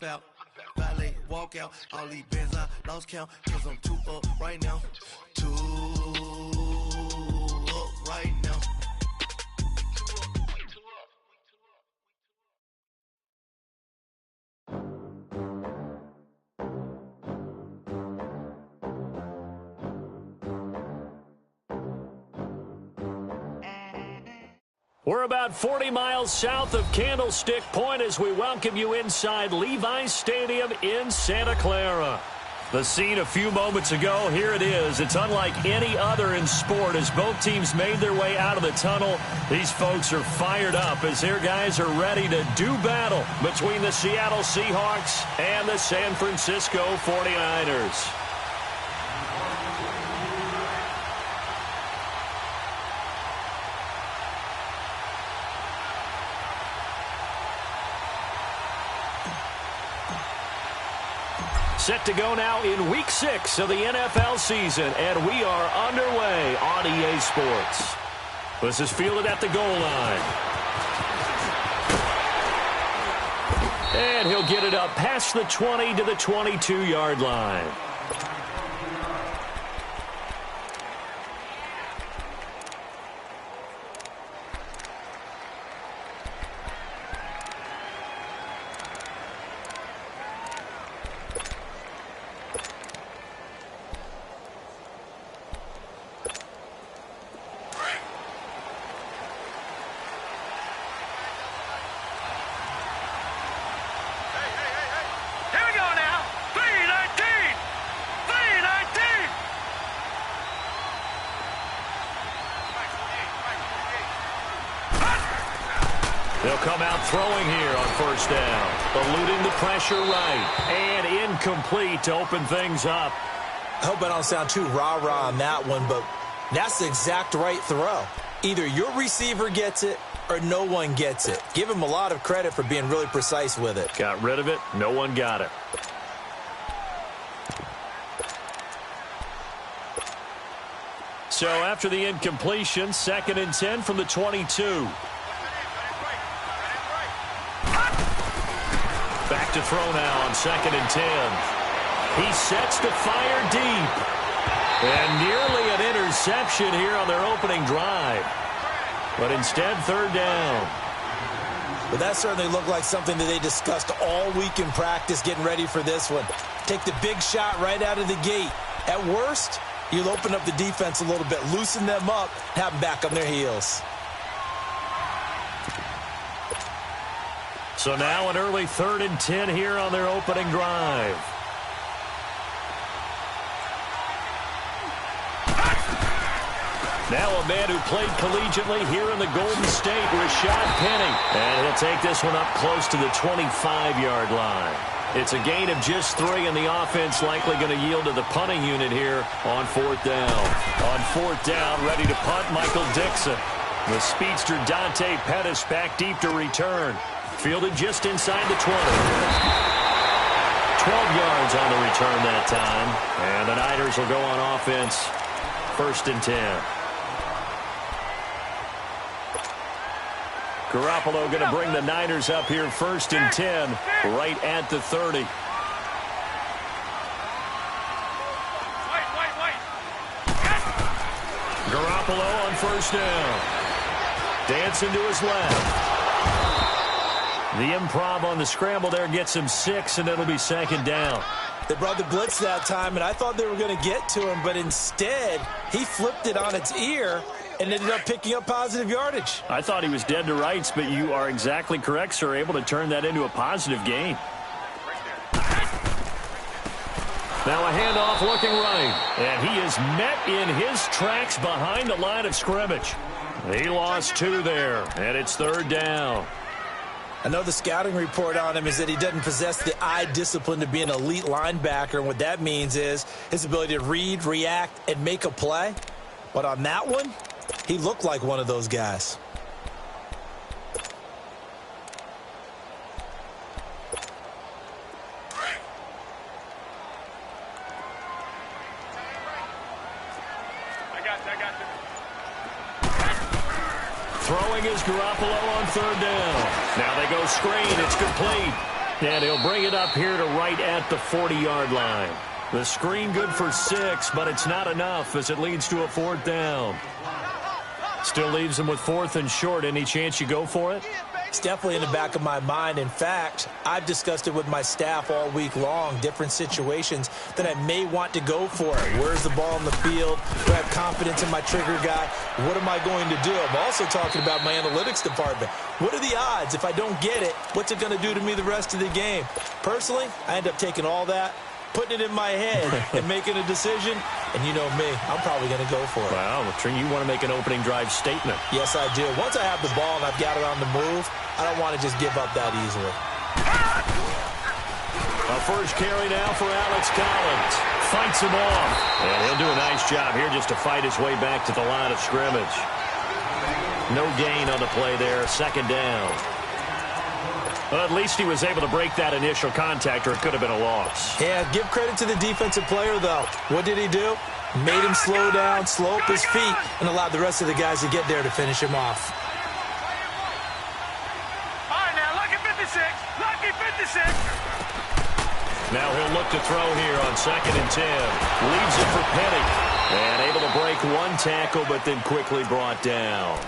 out. Valet, walk out. All these bands I lost count. Cause I'm too up right now. Too up right now. We're about 40 miles south of Candlestick Point as we welcome you inside Levi's Stadium in Santa Clara. The scene a few moments ago, here it is. It's unlike any other in sport as both teams made their way out of the tunnel. These folks are fired up as their guys are ready to do battle between the Seattle Seahawks and the San Francisco 49ers. Set to go now in Week 6 of the NFL season, and we are underway on EA Sports. This is fielded at the goal line. And he'll get it up past the 20 to the 22-yard line. They'll come out throwing here on first down. Eluding the pressure right. And incomplete to open things up. I hope I don't sound too rah-rah on that one, but that's the exact right throw. Either your receiver gets it or no one gets it. Give him a lot of credit for being really precise with it. Got rid of it. No one got it. So after the incompletion, 2nd and 10 from the 22. Back to throw now on 2nd and 10. He sets to fire deep. And nearly an interception here on their opening drive. But instead, 3rd down. But that certainly looked like something that they discussed all week in practice getting ready for this one. Take the big shot right out of the gate. At worst, you'll open up the defense a little bit, loosen them up, have them back on their heels. So now an early 3rd and 10 here on their opening drive. Now a man who played collegiately here in the Golden State, Rashad Penny. And he'll take this one up close to the 25-yard line. It's a gain of just 3, and the offense likely going to yield to the punting unit here on 4th down. On 4th down, ready to punt, Michael Dixon. The speedster Dante Pettis back deep to return. Fielded just inside the 20. 12 yards on the return that time. And the Niners will go on offense. 1st and 10. Garoppolo going to bring the Niners up here 1st and 10 right at the 30. Garoppolo on 1st down. Dancing to his left. The improv on the scramble there gets him 6, and it'll be 2nd down. They brought the blitz that time, and I thought they were going to get to him, but instead, he flipped it on its ear and ended up picking up positive yardage. I thought he was dead to rights, but you are exactly correct, sir, able to turn that into a positive gain. Now a handoff looking right, and he is met in his tracks behind the line of scrimmage. He lost 2 there, and it's 3rd down. I know the scouting report on him is that he doesn't possess the eye discipline to be an elite linebacker, and what that means is his ability to read, react, and make a play. But on that one, he looked like one of those guys. Throwing is Garoppolo on 3rd down. Now they go screen. It's complete. And he'll bring it up here to right at the 40-yard line. The screen good for 6, but it's not enough as it leads to a 4th down. Still leaves them with 4th and short. Any chance you go for it? It's definitely in the back of my mind. In fact, I've discussed it with my staff all week long, different situations that I may want to go for it. Where's the ball in the field? Do I have confidence in my trigger guy? What am I going to do? I'm also talking about my analytics department. What are the odds? If I don't get it, what's it going to do to me the rest of the game? Personally, I end up taking all that, putting it in my head and making a decision, and you know me, I'm probably going to go for it. Wow, you want to make an opening drive statement. Yes, I do. Once I have the ball and I've got it on the move, I don't want to just give up that easily. A first carry now for Alex Collins. Fights him off. And he'll do a nice job here just to fight his way back to the line of scrimmage. No gain on the play there. 2nd down. Well, at least he was able to break that initial contact, or it could have been a loss. Yeah, give credit to the defensive player, though. What did he do? Made him slow down, slow up his feet, and allowed the rest of the guys to get there to finish him off. All right, now, lucky 56. Lucky 56. Now he'll look to throw here on 2nd and 10. Leaves it for Penny. And able to break one tackle, but then quickly brought down.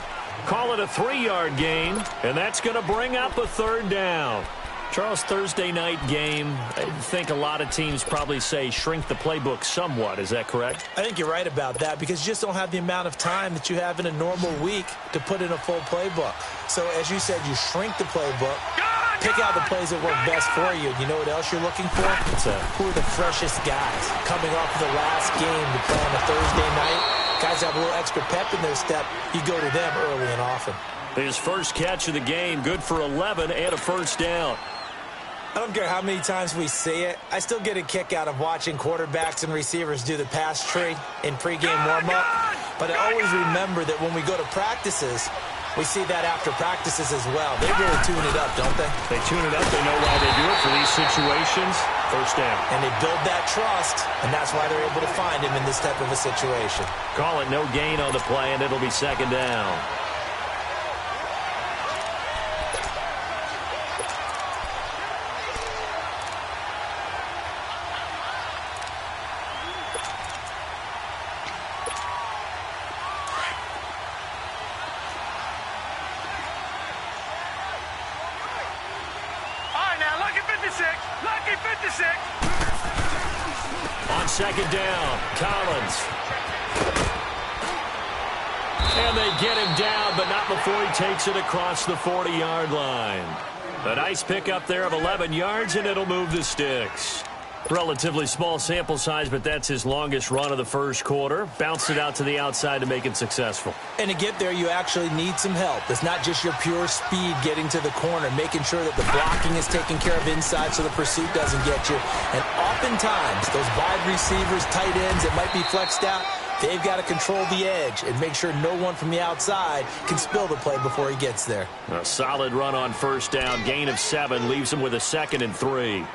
Call it a 3-yard gain, and that's going to bring up a 3rd down. Charles, Thursday night game, I think a lot of teams probably say shrink the playbook somewhat. Is that correct? I think you're right about that because you just don't have the amount of time that you have in a normal week to put in a full playbook. So, as you said, you shrink the playbook, pick out the plays that work best for you. You know what else you're looking for? Who are the freshest guys coming off of the last game to play on a Thursday night? Guys have a little extra pep in their step. You go to them early and often. His first catch of the game, good for 11 and a 1st down. I don't care how many times we see it. I still get a kick out of watching quarterbacks and receivers do the pass tree in pregame warm-up. But I always remember that when we go to practices, we see that after practices as well. They really tune it up, don't they? They tune it up. They know why they do it for these situations. 1st down. And they build that trust, and that's why they're able to find him in this type of a situation. Call it no gain on the play, and it'll be 2nd down. Lucky 56. On 2nd down, Collins. And they get him down, but not before he takes it across the 40-yard line. A nice pickup there of 11 yards, and it'll move the sticks. Relatively small sample size, but that's his longest run of the first quarter. Bounced it out to the outside to make it successful. And to get there, you actually need some help. It's not just your pure speed getting to the corner, making sure that the blocking is taken care of inside so the pursuit doesn't get you. And oftentimes, those wide receivers, tight ends that might be flexed out, they've got to control the edge and make sure no one from the outside can spill the play before he gets there. A solid run on 1st down. Gain of 7 leaves him with a 2nd and 3.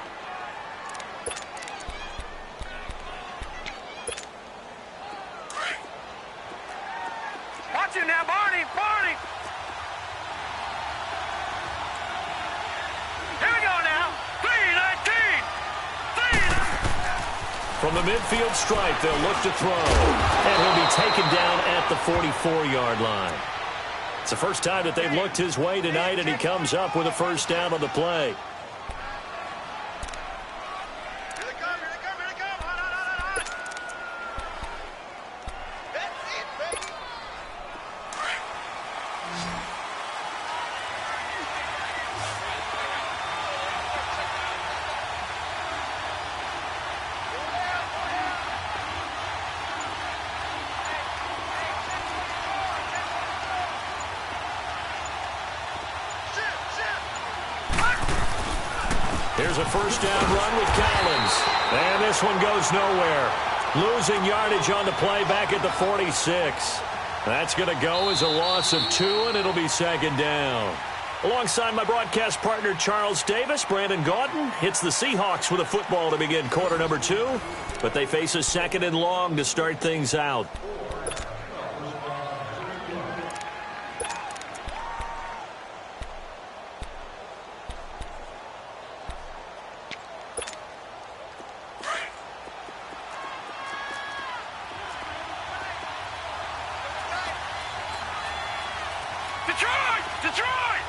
Watch it now, Barney. Barney. Here we go now. 3-19. From the midfield stripe, they'll look to throw. And he'll be taken down at the 44-yard line. It's the first time that they've looked his way tonight, and he comes up with a 1st down on the play. Here's a 1st down run with Collins. And this one goes nowhere. Losing yardage on the play back at the 46. That's going to go as a loss of 2, and it'll be 2nd down. Alongside my broadcast partner, Charles Davis, Brandon Gaudin hits the Seahawks with a football to begin quarter number 2. But they face a 2nd and long to start things out. Detroit! Detroit!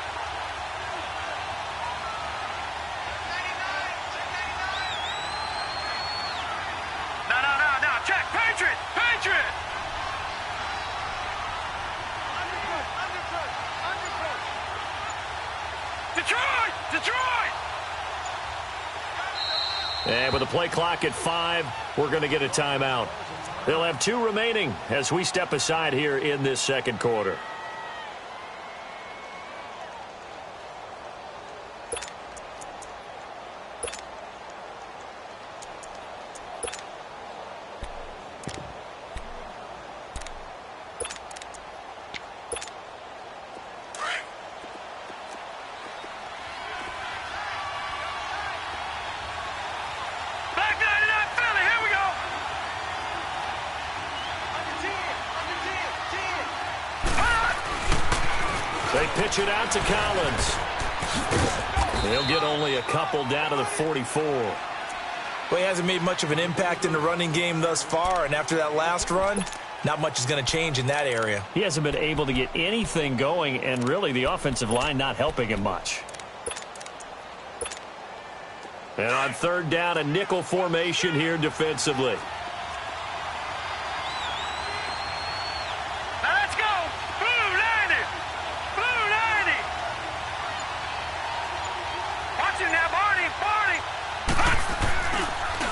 No. Check. Patriot! Patriot! Detroit! Detroit! And with the play clock at 5, we're going to get a timeout. They'll have 2 remaining as we step aside here in this second quarter. They pitch it out to Collins. He'll get only a couple down to the 44. Well, he hasn't made much of an impact in the running game thus far, and after that last run, not much is going to change in that area. He hasn't been able to get anything going, and really the offensive line not helping him much. And on third down, a nickel formation here defensively.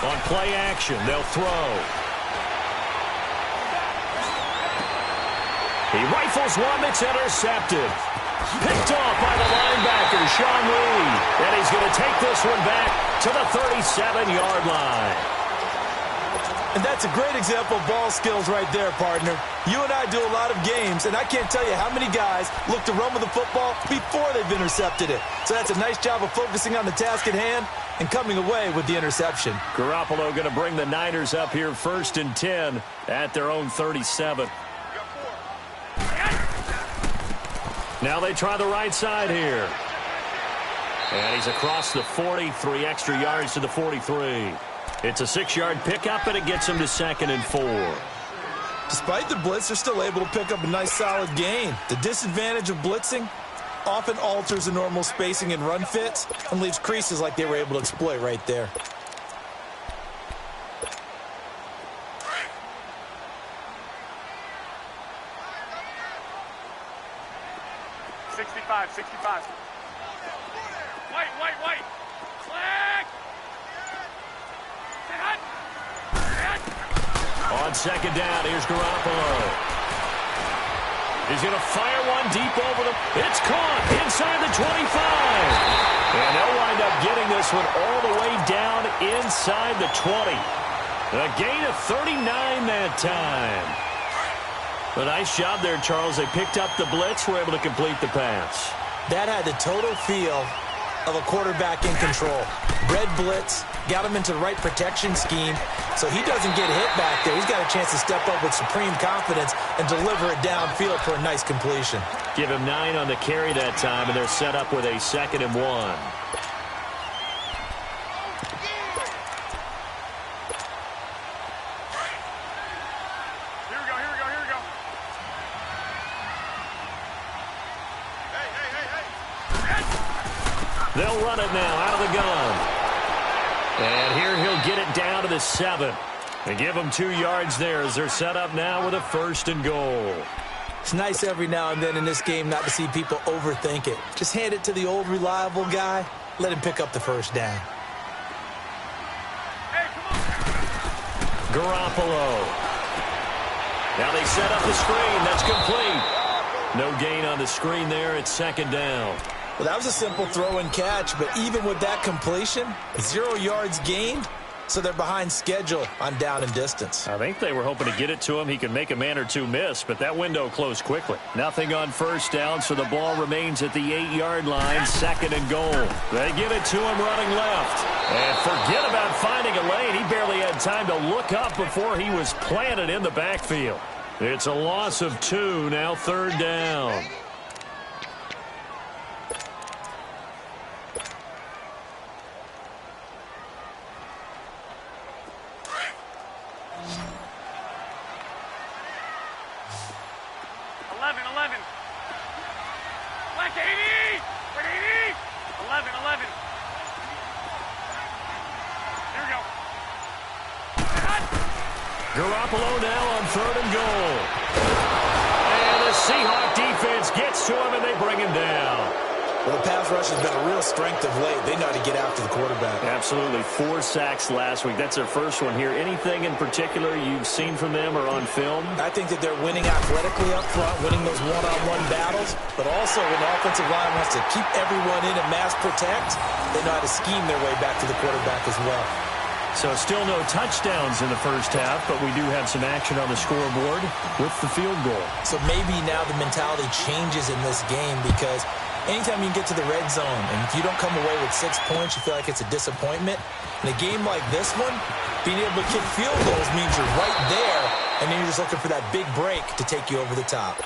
On play action, they'll throw. He rifles one that's intercepted. Picked off by the linebacker, Sean Lee. And he's going to take this one back to the 37-yard line. And that's a great example of ball skills right there, partner. You and I do a lot of games, and I can't tell you how many guys look to run with the football before they've intercepted it. So that's a nice job of focusing on the task at hand and coming away with the interception. Garoppolo going to bring the Niners up here 1st and 10 at their own 37. Now they try the right side here. And he's across the 40, 3 extra yards to the 43. It's a 6-yard pickup, and it gets him to 2nd and 4. Despite the blitz, they're still able to pick up a nice solid gain. The disadvantage of blitzing often alters the normal spacing and run fits and leaves creases like they were able to exploit right there. Sixty-five. White. Flag! On second down, here's Garoppolo. He's going to fire one deep over them. It's caught inside the 25. And they'll wind up getting this one all the way down inside the 20. A gain of 39 that time. A nice job there, Charles. They picked up the blitz, were able to complete the pass. That had the total feel of a quarterback in control. Red blitz, got him into the right protection scheme, so he doesn't get hit back there. He's got a chance to step up with supreme confidence and deliver it downfield for a nice completion. Give him 9 on the carry that time, and they're set up with a 2nd and 1. They'll run it now out of the gun. And here he'll get it down to the 7. They give him 2 yards there as they're set up now with a 1st and goal. It's nice every now and then in this game not to see people overthink it. Just hand it to the old reliable guy. Let him pick up the 1st down. Garoppolo. Now they set up the screen. That's complete. No gain on the screen there. It's 2nd down. Well, that was a simple throw and catch, but even with that completion, 0 yards gained, so they're behind schedule on down and distance. I think they were hoping to get it to him. He could make a man or 2 miss, but that window closed quickly. Nothing on 1st down, so the ball remains at the 8-yard line, 2nd and goal. They give it to him running left. And forget about finding a lane. He barely had time to look up before he was planted in the backfield. It's a loss of 2, now 3rd down. Black 80! 80! 11, 11. Here we go. Garoppolo now on 3rd and goal. And the Seahawk defense gets to him, and they bring him down. Well, the pass rush has been a real strength of late. They know how to get after the quarterback. Absolutely. 4 sacks last week. That's their first one here. Anything in particular you've seen from them or on film? I think that they're winning athletically up front, winning those one-on-one battles, but also when the offensive line wants to keep everyone in and mass protect, they know how to scheme their way back to the quarterback as well. So still no touchdowns in the first half, but we do have some action on the scoreboard with the field goal. So maybe now the mentality changes in this game because anytime you can get to the red zone, and if you don't come away with 6 points, you feel like it's a disappointment. In a game like this one, being able to kick field goals means you're right there, and then you're just looking for that big break to take you over the top.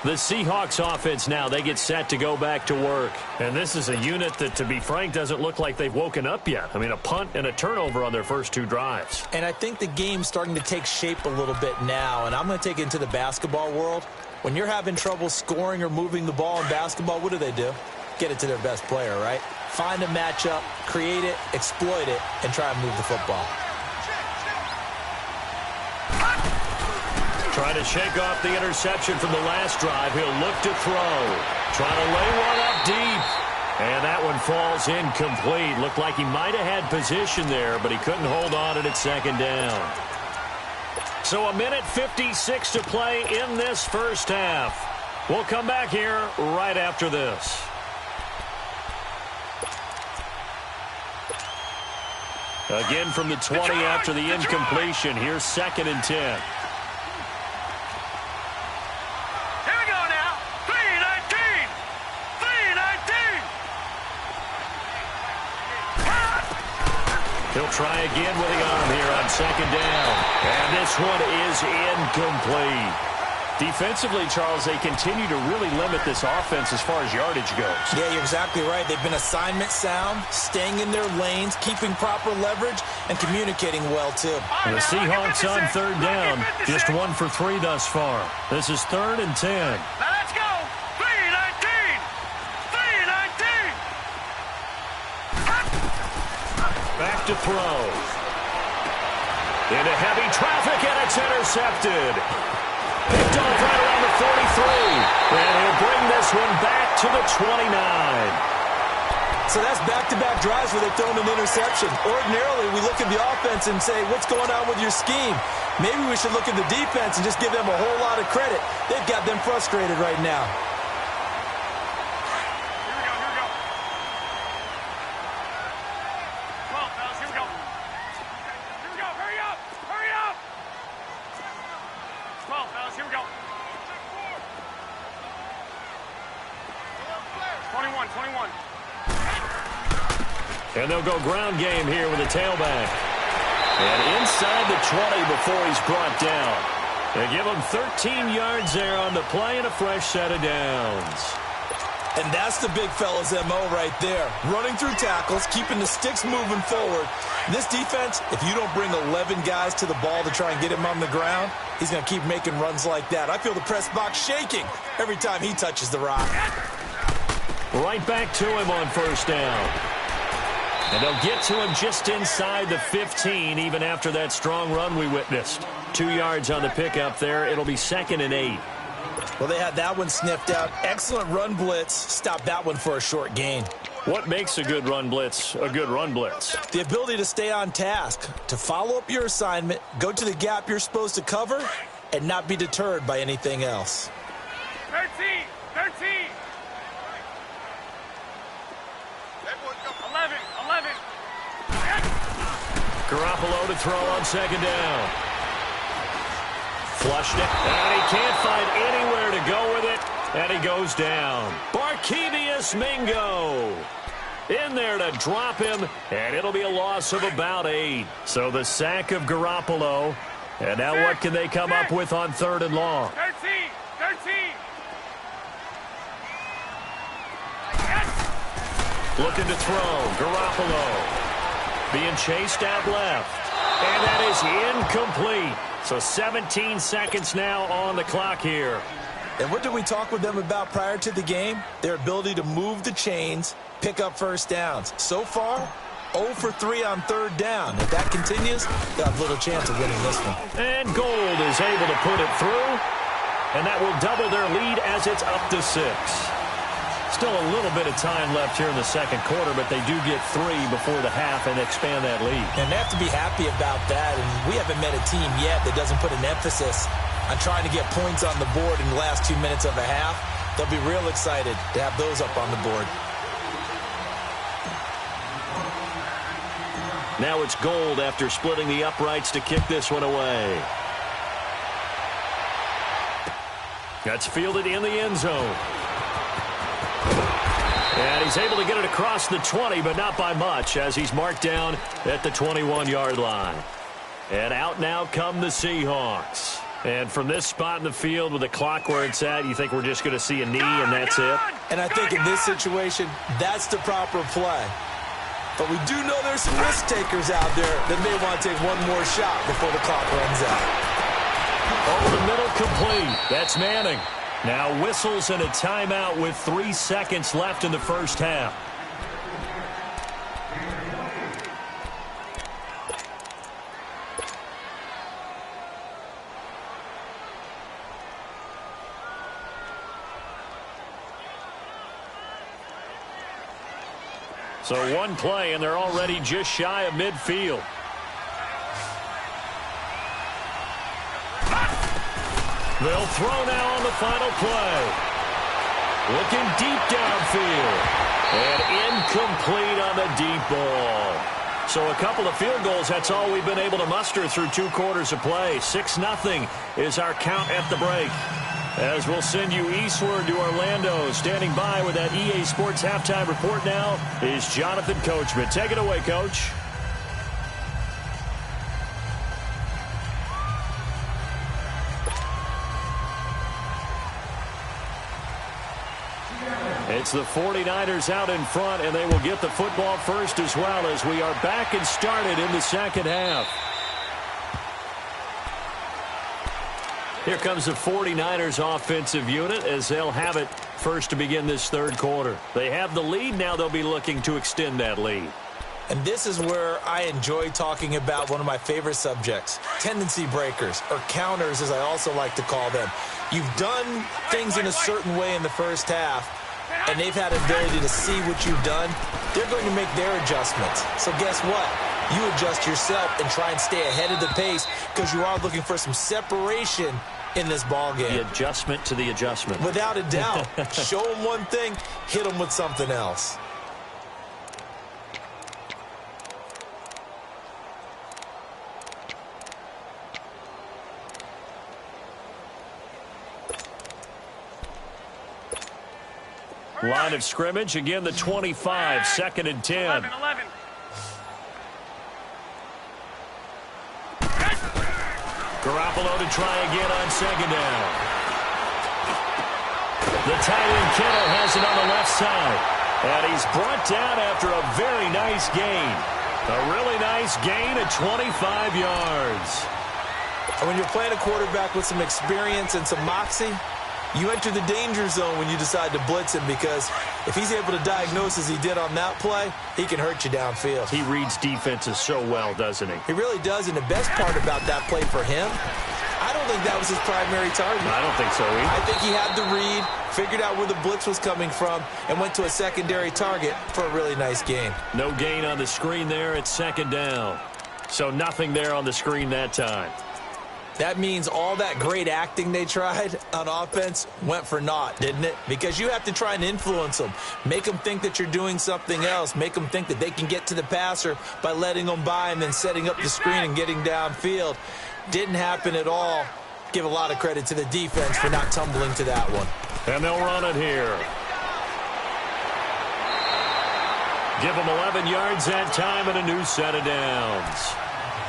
The Seahawks offense now, they get set to go back to work. And this is a unit that, to be frank, doesn't look like they've woken up yet. I mean, a punt and a turnover on their first 2 drives. And I think the game's starting to take shape a little bit now, and I'm going to take it into the basketball world. When you're having trouble scoring or moving the ball in basketball, what do? Get it to their best player, right? Find a matchup, create it, exploit it, and try and move the football. Trying to shake off the interception from the last drive. He'll look to throw. Trying to lay one up deep. And that one falls incomplete. Looked like he might have had position there, but he couldn't hold on at 2nd down. So 1:56 to play in this first half. We'll come back here right after this. Again from the 20 after the incompletion. Here's 2nd and 10. He'll try again with the arm here on 2nd down. And this one is incomplete. Defensively, Charles, they continue to really limit this offense as far as yardage goes. Yeah, you're exactly right. They've been assignment sound, staying in their lanes, keeping proper leverage, and communicating well, too. And the Seahawks on 3rd down, just 1 for 3 thus far. This is 3rd and 10. Now let's go. 3-19. 3-19. Back to throw. Into heavy traffic, and it's intercepted. Picked off right around the 43. And he'll bring this one back to the 29. So that's back-to-back drives where they've thrown an interception. Ordinarily, we look at the offense and say, what's going on with your scheme? Maybe we should look at the defense and just give them a whole lot of credit. They've got them frustrated right now. And they'll go ground game here with a tailback. And inside the 20 before he's brought down. They give him 13 yards there on the play and a fresh set of downs. And that's the big fella's MO right there. Running through tackles, keeping the sticks moving forward. This defense, if you don't bring 11 guys to the ball to try and get him on the ground, he's going to keep making runs like that. I feel the press box shaking every time he touches the rock. Right back to him on 1st down. And they'll get to him just inside the 15, even after that strong run we witnessed. 2 yards on the pickup there. It'll be 2nd and 8. Well, they had that one sniffed out. Excellent run blitz. Stop that one for a short gain. What makes a good run blitz a good run blitz? The ability to stay on task, to follow up your assignment, go to the gap you're supposed to cover, and not be deterred by anything else. 13. Garoppolo to throw on 2nd down. Flushed it, and he can't find anywhere to go with it, and he goes down. Barkevious Mingo in there to drop him, and it'll be a loss of about 8. So the sack of Garoppolo, and now what can they come up with on 3rd and long? 13. Looking to throw, Garoppolo. Being chased out left. And that is incomplete. So 17 seconds now on the clock here. And what did we talk with them about prior to the game? Their ability to move the chains, pick up first downs. So far, 0 for 3 on third down. If that continues, they'll have little chance of winning this one. And Gould is able to put it through, and that will double their lead as it's up to 6. Still a little bit of time left here in the second quarter, but they do get 3 before the half and expand that lead. And they have to be happy about that, and we haven't met a team yet that doesn't put an emphasis on trying to get points on the board in the last 2 minutes of a half. They'll be real excited to have those up on the board. Now it's Gould after splitting the uprights to kick this one away. That's fielded in the end zone. And he's able to get it across the 20, but not by much, as he's marked down at the 21-yard line. And out now come the Seahawks. And from this spot in the field with the clock where it's at, you think we're just going to see a knee and that's it? And I think in this situation, that's the proper play. But we do know there's some risk takers out there that may want to take one more shot before the clock runs out. Over the middle, complete. That's Manning. Now whistles and a timeout with 3 seconds left in the first half. So one play, and they're already just shy of midfield. They'll throw now on the final play. Looking deep downfield. And incomplete on the deep ball. So a couple of field goals, that's all we've been able to muster through 2 quarters of play. 6-0 is our count at the break. As we'll send you eastward to Orlando. Standing by with that EA Sports halftime report now is Jonathan Coachman. Take it away, Coach. It's the 49ers out in front, and they will get the football first as well as we are back and started in the second half. Here comes the 49ers offensive unit as they'll have it first to begin this third quarter. They have the lead. Now they'll be looking to extend that lead. And this is where I enjoy talking about one of my favorite subjects, tendency breakers, or counters as I also like to call them. You've done things in a certain way in the first half, and they've had an ability to see what you've done. They're going to make their adjustments. So guess what? You adjust yourself and try and stay ahead of the pace because you are looking for some separation in this ball game. The adjustment to the adjustment. Without a doubt. Show them one thing, hit them with something else. Line of scrimmage, again the 25, 2nd and 10. 11. Garoppolo to try again on 2nd down. The tight end Kittle has it on the left side. And he's brought down after a very nice gain. A really nice gain at 25 yards. And when you're playing a quarterback with some experience and some moxie, you enter the danger zone when you decide to blitz him because if he's able to diagnose as he did on that play, he can hurt you downfield. He reads defenses so well, doesn't he? He really does, and the best part about that play for him, I don't think that was his primary target. I don't think so either. I think he had the read, figured out where the blitz was coming from, and went to a secondary target for a really nice gain. No gain on the screen there at 2nd down. So nothing there on the screen that time. That means all that great acting they tried on offense went for naught, didn't it? Because you have to try and influence them. Make them think that you're doing something else. Make them think that they can get to the passer by letting them by and then setting up the screen and getting downfield. Didn't happen at all. Give a lot of credit to the defense for not tumbling to that one. And they'll run it here. Give them 11 yards that time and a new set of downs.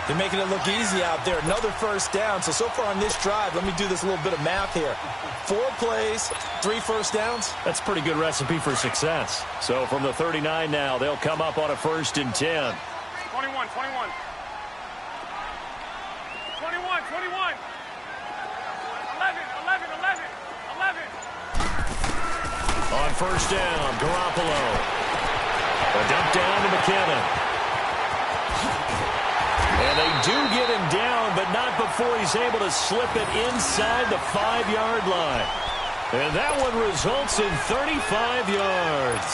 They're making it look easy out there. Another first down. So far on this drive, let me do this little bit of math here. 4 plays, 3 first downs. That's a pretty good recipe for success. So from the 39 now, they'll come up on a 1st and 10. 21. 21. 11. on first down, Garoppolo. A dump down to McKinnon. And they do get him down, but not before he's able to slip it inside the 5-yard line. And that one results in 35 yards.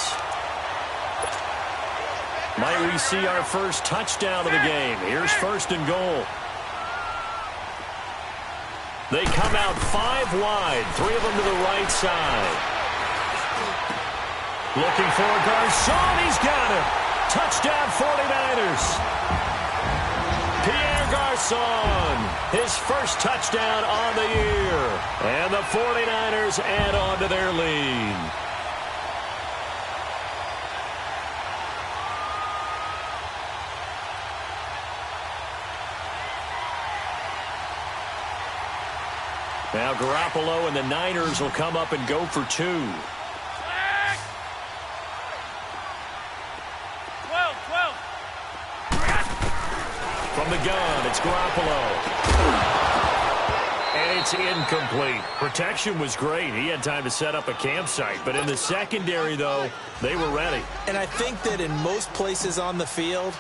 Might we see our first touchdown of the game? Here's first and goal. They come out 5 wide, 3 of them to the right side. Looking for Garcon. He's got him. Touchdown 49ers. Pierre Garcon, his first touchdown on the year. And the 49ers add on to their lead. Now Garoppolo and the Niners will come up and go for 2. 12. From the gun, it's Garoppolo. And it's incomplete. Protection was great. He had time to set up a campsite. But in the secondary, though, they were ready. And I think that in most places on the field,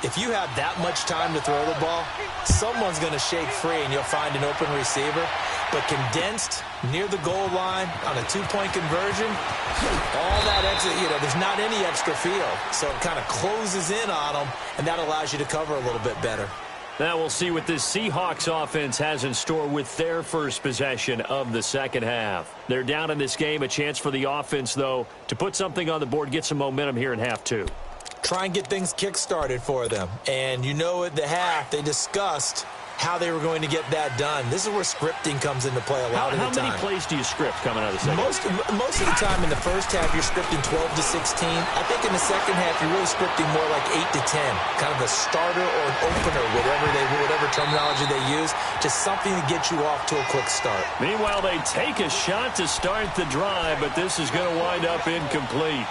if you have that much time to throw the ball, someone's going to shake free and you'll find an open receiver. But condensed near the goal line on a 2-point conversion, all that extra, there's not any extra field. So it kind of closes in on them, and that allows you to cover a little bit better. Now we'll see what this Seahawks offense has in store with their first possession of the second half. They're down in this game. A chance for the offense, though, to put something on the board, get some momentum here in half 2. Try and get things kick-started for them. And at the half, they discussed how they were going to get that done. This is where scripting comes into play a lot of the time. How many plays do you script coming out of the second? Most of the time in the first half, you're scripting 12 to 16. I think in the second half, you're really scripting more like 8 to 10. Kind of a starter or an opener, whatever terminology they use. Just something to get you off to a quick start. Meanwhile, they take a shot to start the drive, but this is going to wind up incomplete.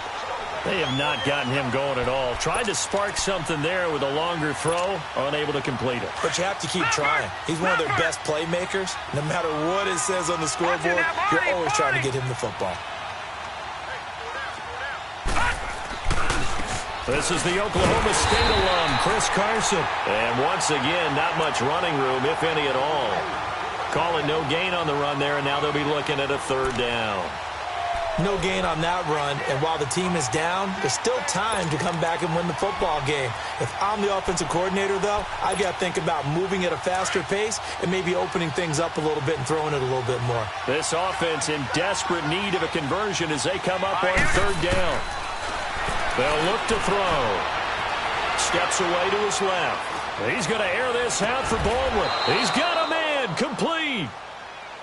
They have not gotten him going at all. Tried to spark something there with a longer throw, unable to complete it. But you have to keep trying. He's one of their best playmakers. No matter what it says on the scoreboard, you're always trying to get him the football. This is the Oklahoma State alum, Chris Carson. And once again, not much running room, if any at all. Call it no gain on the run there, and now they'll be looking at a 3rd down. No gain on that run, and while the team is down, there's still time to come back and win the football game. If I'm the offensive coordinator, though, I've got to think about moving at a faster pace and maybe opening things up a little bit and throwing it a little bit more. This offense in desperate need of a conversion as they come up on 3rd down. They'll look to throw. Steps away to his left. He's going to air this out for Baldwin. He's got a man. Complete.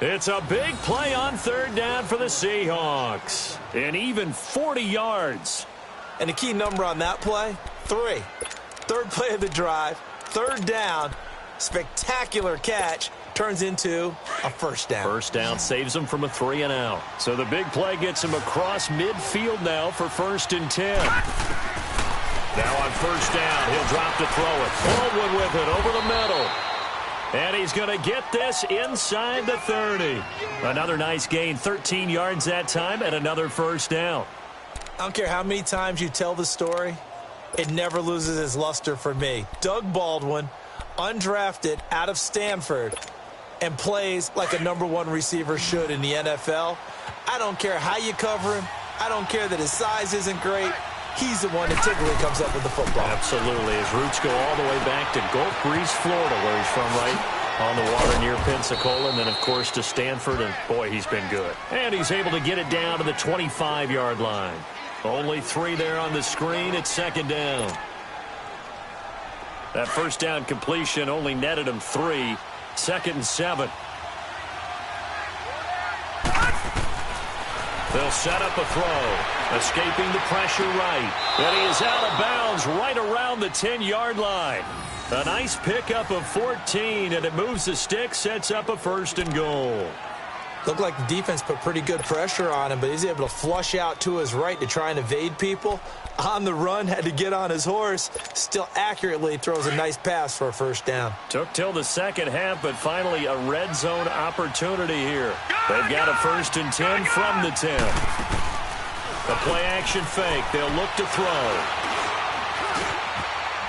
It's a big play on 3rd down for the Seahawks. And even 40 yards. And the key number on that play, 3. 3rd play of the drive, 3rd down, spectacular catch, turns into a 1st down. 1st down saves them from a 3-and-out. So the big play gets him across midfield now for 1st and 10. Now on 1st down, he'll drop to throw it. Baldwin with it over the middle. And he's going to get this inside the 30. Another nice gain, 13 yards that time, and another 1st down. I don't care how many times you tell the story, it never loses its luster for me. Doug Baldwin, undrafted out of Stanford, and plays like a #1 receiver should in the NFL. I don't care how you cover him. I don't care that his size isn't great. He's the one that typically comes up with the football. Absolutely. His roots go all the way back to Gulf Breeze, Florida, where he's from, right on the water near Pensacola, and then, of course, to Stanford, and, boy, he's been good. And he's able to get it down to the 25-yard line. Only 3 there on the screen. It's 2nd down. That 1st down completion only netted him 3. 2nd and 7. They'll set up a throw. Escaping the pressure right. And he is out of bounds right around the 10-yard line. A nice pickup of 14, and it moves the stick, sets up a 1st and goal. Looked like the defense put pretty good pressure on him, but he's able to flush out to his right to try and evade people. On the run, had to get on his horse. Still accurately throws a nice pass for a 1st down. Took till the second half, but finally a red zone opportunity here. They've got a 1st and 10 from the 10. A play-action fake. They'll look to throw.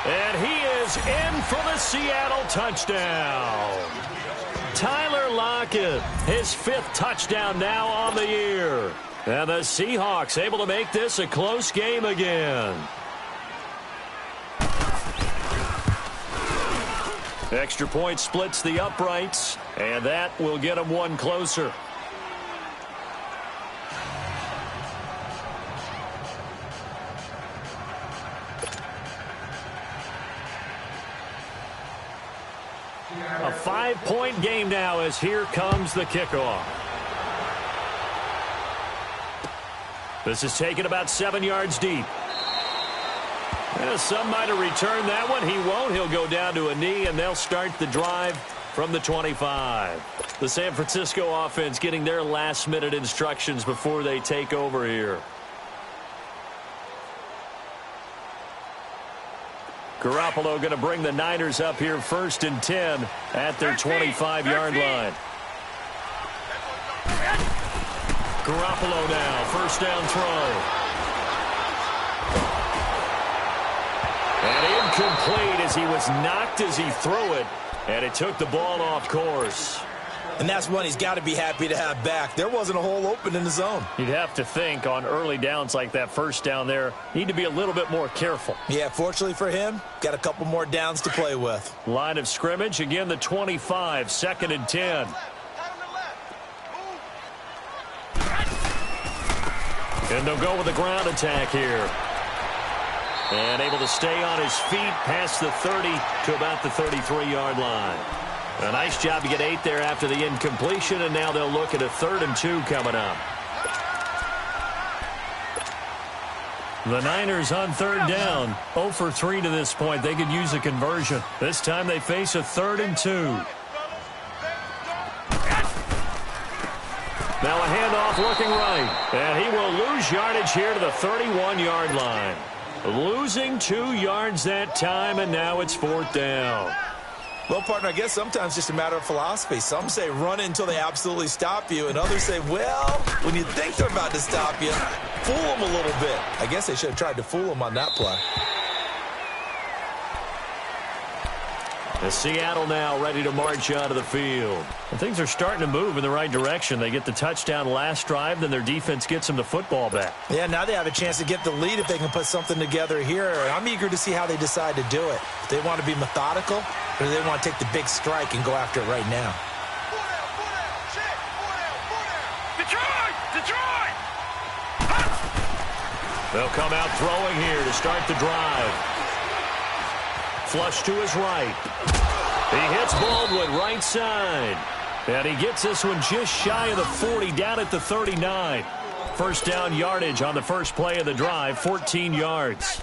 And he is in for the Seattle touchdown. Tyler Lockett, his 5th touchdown now on the year. And the Seahawks able to make this a close game again. Extra point splits the uprights, and that will get them one closer. A 5-point game now as here comes the kickoff. This is taken about 7 yards deep. Some might have returned that one. He won't. He'll go down to a knee, and they'll start the drive from the 25. The San Francisco offense getting their last-minute instructions before they take over here. Garoppolo going to bring the Niners up here 1st and 10 at their 25-yard line. Garoppolo now, 1st down throw. And incomplete as he was knocked as he threw it, and it took the ball off course. And that's one he's got to be happy to have back. There wasn't a hole open in the zone. You'd have to think on early downs like that 1st down there, need to be a little bit more careful. Yeah, fortunately for him, got a couple more downs to play with. Line of scrimmage, again the 25, 2nd and 10. And they'll go with the ground attack here. And able to stay on his feet past the 30 to about the 33-yard line. A nice job to get 8 there after the incompletion, and now they'll look at a 3rd and 2 coming up. The Niners on 3rd down, 0 for 3 to this point. They could use a conversion. This time they face a 3rd and 2. Now a handoff looking right, and he will lose yardage here to the 31-yard line. Losing 2 yards that time, and now it's 4th down. Well, partner, I guess sometimes it's just a matter of philosophy. Some say run until they absolutely stop you, and others say, well, when you think they're about to stop you, fool them a little bit. I guess they should have tried to fool them on that play. The Seattle now ready to march out of the field. And things are starting to move in the right direction. They get the touchdown last drive, then their defense gets them the football back. Yeah, now they have a chance to get the lead if they can put something together here. I'm eager to see how they decide to do it. If they want to be methodical, or do they want to take the big strike and go after it right now? Detroit! They'll come out throwing here to start the drive. Flush to his right. He hits Baldwin right side. And he gets this one just shy of the 40, down at the 39. 1st down yardage on the first play of the drive, 14 yards.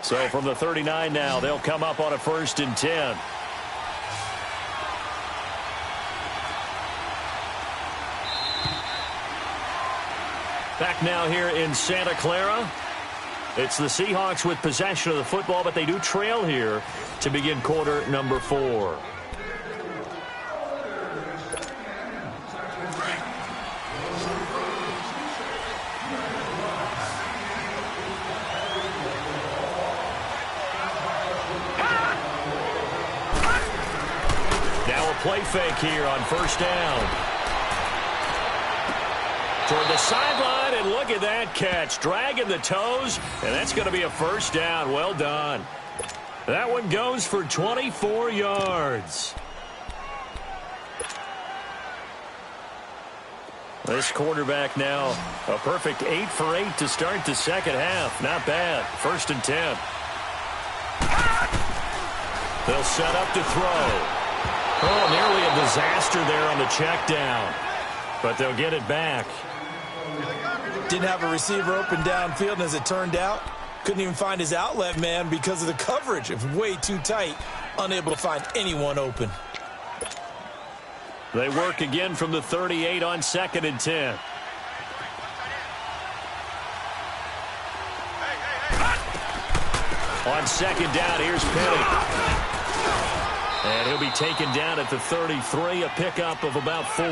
So from the 39 now, they'll come up on a 1st and 10. Back now here in Santa Clara. It's the Seahawks with possession of the football, but they do trail here to begin quarter number 4. Now a play fake here on 1st down. Toward the sideline, and look at that catch. Dragging the toes, and that's going to be a 1st down. Well done. That one goes for 24 yards. This quarterback now, a perfect 8 for 8 to start the 2nd half. Not bad. 1st and 10. They'll set up to throw. Oh, nearly a disaster there on the check down. But they'll get it back. Didn't have a receiver open downfield, and as it turned out, couldn't even find his outlet man because of the coverage. It was way too tight, unable to find anyone open. They work again from the 38 on 2nd and 10. On 2nd down, here's Penny. And he'll be taken down at the 33, a pickup of about 4.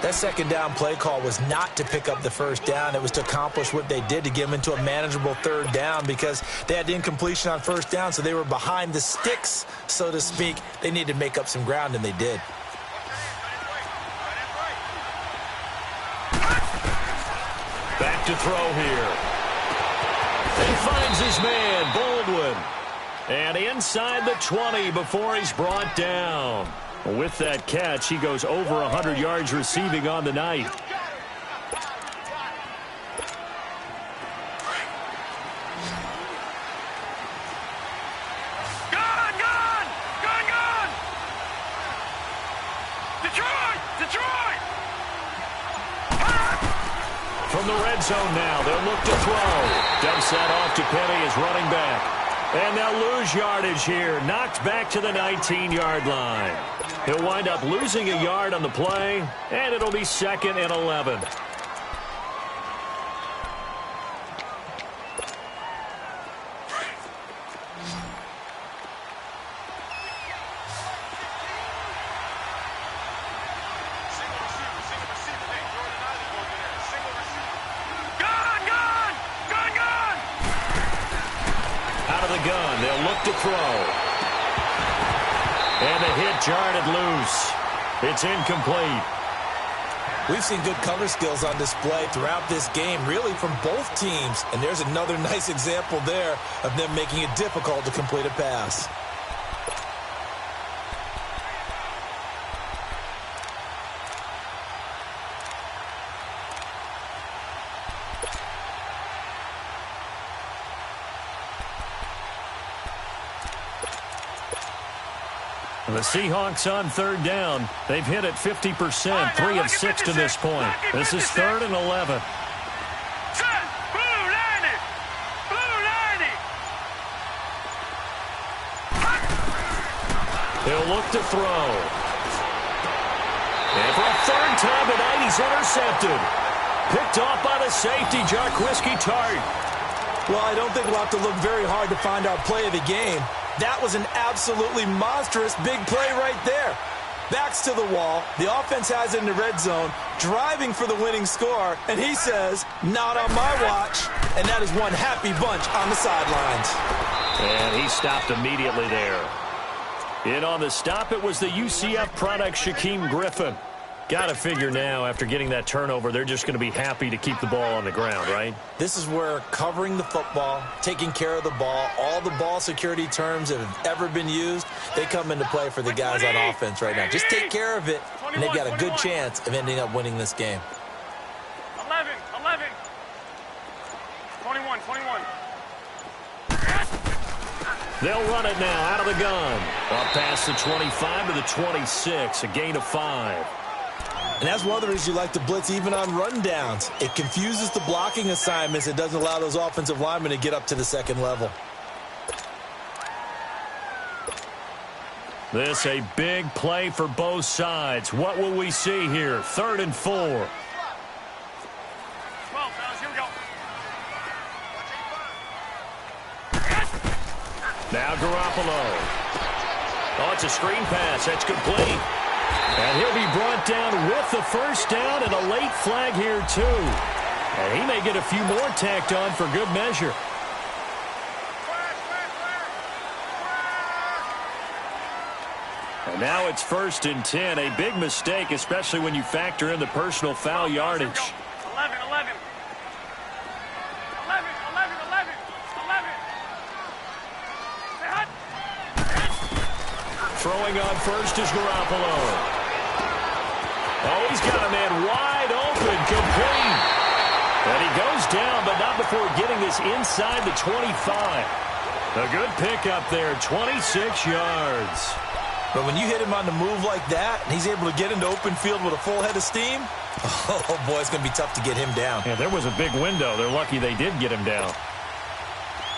That second down play call was not to pick up the first down. It was to accomplish what they did, to get them into a manageable third down, because they had incompletion on first down, so they were behind the sticks, so to speak. They needed to make up some ground, and they did. Back to throw here. He finds his man, Baldwin. And inside the 20 before he's brought down. With that catch, he goes over 100 yards receiving on the night. Gone! Gone! Gone! Gone! Detroit! Detroit! From the red zone now, they'll look to throw. Dumps that off to Penny as running back. And they'll lose yardage here. Knocked back to the 19-yard line. He'll wind up losing a yard on the play, and it'll be 2nd and 11. Out of the gun, they'll look to throw. And the hit jarred it loose. It's incomplete. We've seen good cover skills on display throughout this game, really from both teams. And there's another nice example there of them making it difficult to complete a pass. The Seahawks on third down. They've hit it 50%, 3 of 6 to this point. This is 3rd and 11. He'll look to throw. And for a 3rd time tonight, he's intercepted. Picked off by the safety, Jaquiski Tartt. Well, I don't think we'll have to look very hard to find our play of the game. That was an absolutely monstrous big play right there. Backs to the wall. The offense has it in the red zone, driving for the winning score, and he says, not on my watch. And that is one happy bunch on the sidelines. And he stopped immediately there. In on the stop, it was the UCF product, Shaquem Griffin. Got to figure now, after getting that turnover, they're just going to be happy to keep the ball on the ground, right? This is where covering the football, taking care of the ball, all the ball security terms that have ever been used, they come into play for the guys on offense right now. Just take care of it, and they've got a good chance of ending up winning this game. 11, 21. They'll run it now out of the gun. Up past the 25 to the 26, a gain of 5. And that's one of the reasons you like to blitz even on rundowns. It confuses the blocking assignments. It doesn't allow those offensive linemen to get up to the second level. This a big play for both sides. What will we see here? 3rd and 4. 12, fellas, here we go. Now Garoppolo. Oh, it's a screen pass. That's complete. And he'll be brought down with the first down and a late flag here, too. And he may get a few more tacked on for good measure. And now it's 1st and 10. A big mistake, especially when you factor in the personal foul yardage. 11. Throwing on first is Garoppolo. Oh, he's got a man wide open, complete. And he goes down, but not before getting this inside the 25. A good pickup there, 26 yards. But when you hit him on the move like that, and he's able to get into open field with a full head of steam, oh, boy, it's going to be tough to get him down. Yeah, there was a big window. They're lucky they did get him down.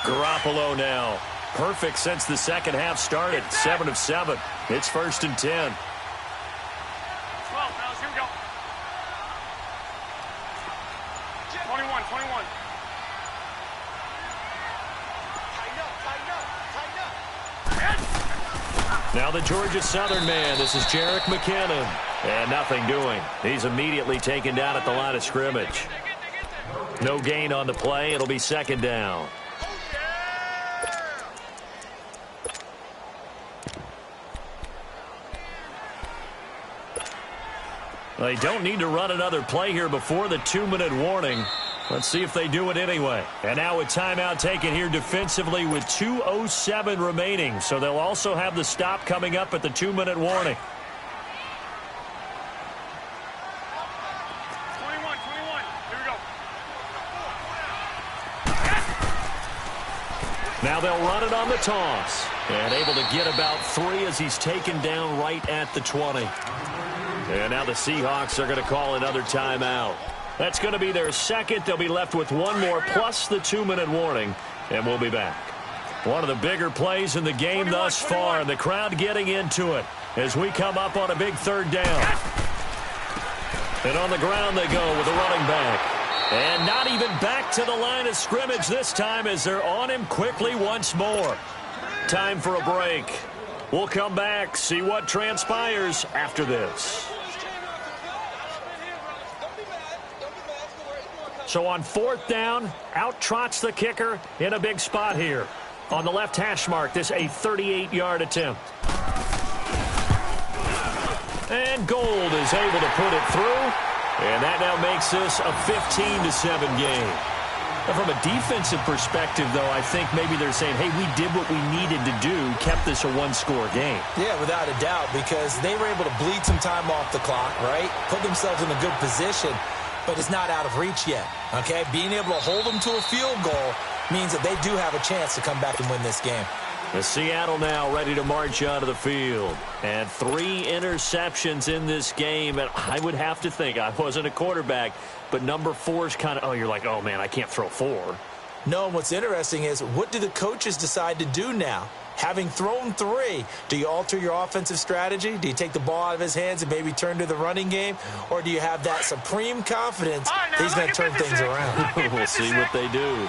Garoppolo now. Perfect since the second half started. 7 of 7. It's 1st and 10. 12, fellas, here we go. 21. Now the Georgia Southern man, this is Jerick McKinnon. And nothing doing. He's immediately taken down at the line of scrimmage. No gain on the play. It'll be second down. They don't need to run another play here before the 2-minute warning. Let's see if they do it anyway. And now a timeout taken here defensively with 2:07 remaining. So they'll also have the stop coming up at the 2-minute warning. 21. Here we go. Now they'll run it on the toss. And able to get about 3 as he's taken down right at the 20. And now the Seahawks are going to call another timeout. That's going to be their second. They'll be left with one more plus the 2-minute warning. And we'll be back. One of the bigger plays in the game thus far. And the crowd getting into it as we come up on a big third down. And on the ground they go with a running back. And not even back to the line of scrimmage this time as they're on him quickly once more. Time for a break. We'll come back, see what transpires after this. So on 4th down, out trots the kicker in a big spot here. On the left hash mark, this a 38-yard attempt. And Gold is able to put it through. And that now makes this a 15-7 game. Now from a defensive perspective, though, I think maybe they're saying, hey, we did what we needed to do, kept this a one-score game. Yeah, without a doubt, because they were able to bleed some time off the clock, right? Put themselves in a good position, but it's not out of reach yet, okay? Being able to hold them to a field goal means that they do have a chance to come back and win this game. The Seattle now ready to march out of the field. And 3 interceptions in this game. And I would have to think, I wasn't a quarterback, but number 4 is kind of, you're like, oh, man, I can't throw 4. No, and what's interesting is, what do the coaches decide to do now? Having thrown 3, do you alter your offensive strategy? Do you take the ball out of his hands and maybe turn to the running game? Or do you have that supreme confidence that he's going to turn things around? We'll see what they do.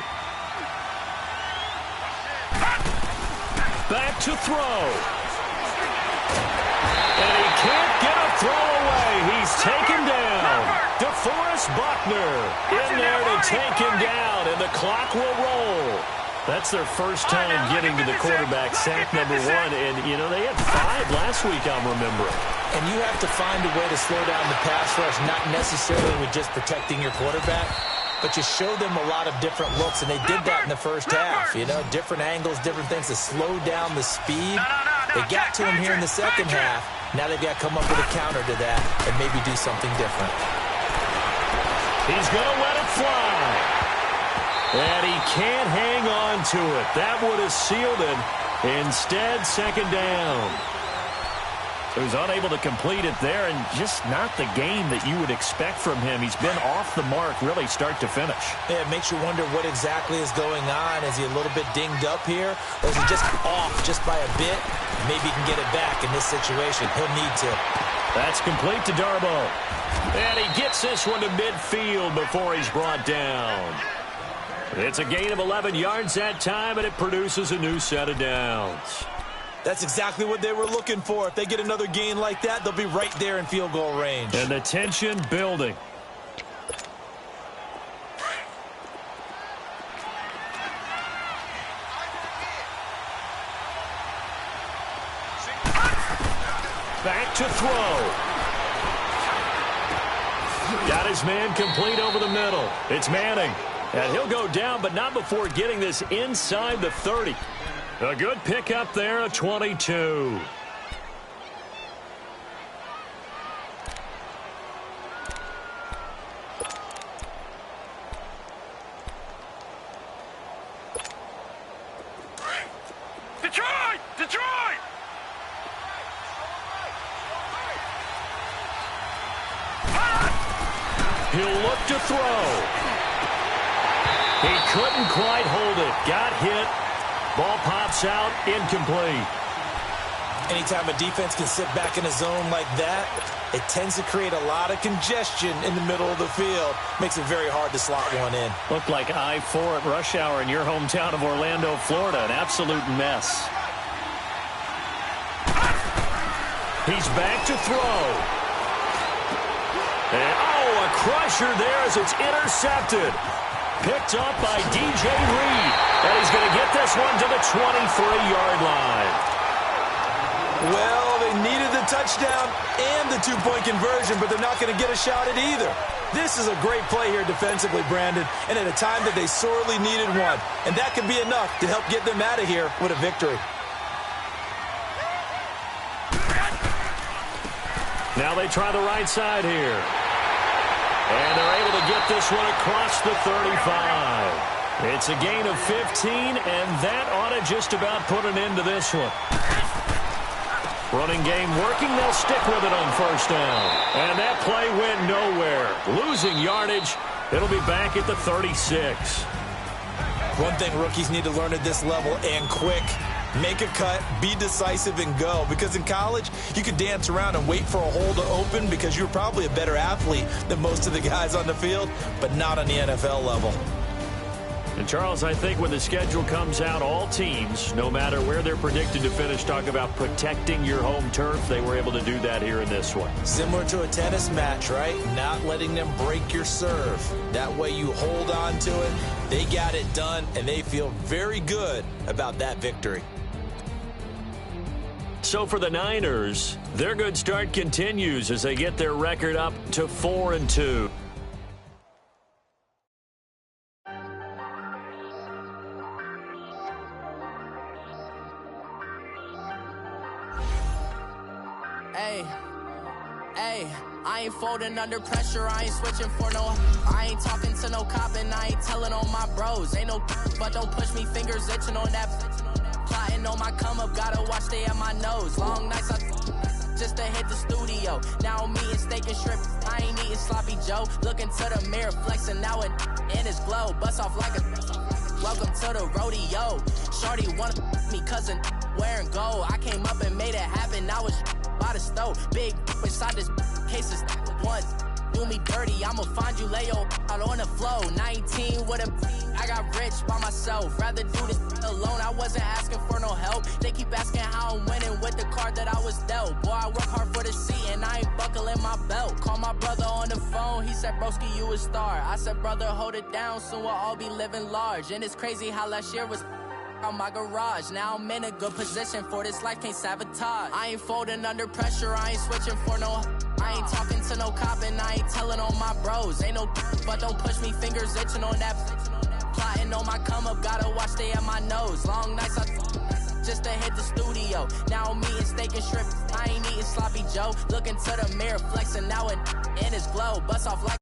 Back to throw. And he can't get a throw away. He's taken down. DeForest Buckner in there to take him down, and the clock will roll. That's their first time getting to the quarterback, sack number 1. And, you know, they had 5 last week, I'm remembering. And you have to find a way to slow down the pass rush, not necessarily with just protecting your quarterback, but you show them a lot of different looks, and they did that in the first half. You know, different angles, different things to slow down the speed. They got to him here in the second half. Now they've got to come up with a counter to that and maybe do something different. He's going to let it fly. And he can't hang on to it. That would have sealed it. Instead, second down. He was unable to complete it there, and just not the game that you would expect from him. He's been off the mark really start to finish. Yeah, it makes you wonder what exactly is going on. Is he a little bit dinged up here? Or is he just off just by a bit? Maybe he can get it back in this situation. He'll need to. That's complete to Darboh. And he gets this one to midfield before he's brought down. It's a gain of 11 yards that time, and it produces a new set of downs. That's exactly what they were looking for. If they get another gain like that, they'll be right there in field goal range. And the tension building. Back to throw. Got his man complete over the middle. It's Manning. And he'll go down, but not before getting this inside the 30. A good pickup there, a 22. Detroit! Detroit! He'll look to throw. He couldn't quite hold it. Got hit. Ball pops out, incomplete. Anytime a defense can sit back in a zone like that, it tends to create a lot of congestion in the middle of the field. Makes it very hard to slot one in. Looked like I-4 at rush hour in your hometown of Orlando, Florida. An absolute mess. He's back to throw. And, a crusher there as it's intercepted. Picked up by DJ Reed. And he's going to get this one to the 23-yard line. Well, they needed the touchdown and the two-point conversion, but they're not going to get a shot at either. This is a great play here defensively, Brandon, and at a time that they sorely needed one. And that could be enough to help get them out of here with a victory. Now they try the right side here. And they're able to get this one across the 35. It's a gain of 15, and that ought to just about put an end to this one. Running game working. They'll stick with it on first down. And that play went nowhere. Losing yardage. It'll be back at the 36. One thing rookies need to learn at this level, and quick. Make a cut, be decisive, and go. Because in college, you could dance around and wait for a hole to open because you're probably a better athlete than most of the guys on the field, but not on the NFL level. And, Charles, I think when the schedule comes out, all teams, no matter where they're predicted to finish, talk about protecting your home turf. They were able to do that here in this one. Similar to a tennis match, right? Not letting them break your serve. That way you hold on to it. They got it done, and they feel very good about that victory. So for the Niners, their good start continues as they get their record up to 4-2. Hey, I ain't folding under pressure, I ain't switching for no. I ain't talking to no cop and I ain't telling on my bros. Ain't no but don't push me, fingers itching on that. Plotting on my come up, gotta watch stay at my nose. Long nights just to hit the studio. Now I'm eating steak and shrimp, I ain't eating sloppy Joe. Looking to the mirror, flexing now it in his glow. Bust off like a welcome to the rodeo. Shorty wanna me cousin wearing gold. I came up and made it happen, now it's by the stove. Big inside this cases once. Do me dirty, I'ma find you, lay your out on the floor. 19 with a I got rich by myself. Rather do this alone, I wasn't asking for no help. They keep asking how I'm winning with the card that I was dealt. Boy, I work hard for the seat and I ain't buckling my belt. Call my brother on the phone, he said, broski, you a star. I said, brother, hold it down, soon we'll all be living large. And it's crazy how last year was on my garage. Now I'm in a good position for this life, can't sabotage. I ain't folding under pressure, I ain't switching for no. I ain't talking to no cop and I ain't telling on my bros. Ain't no but don't push me, fingers itching on that. Plotting on my come up, gotta watch stay at my nose. Long nights just to hit the studio. Now I'm eating steak and shrimp, I ain't eating sloppy Joe. Looking to the mirror, flexing now it in his glow. Bust off like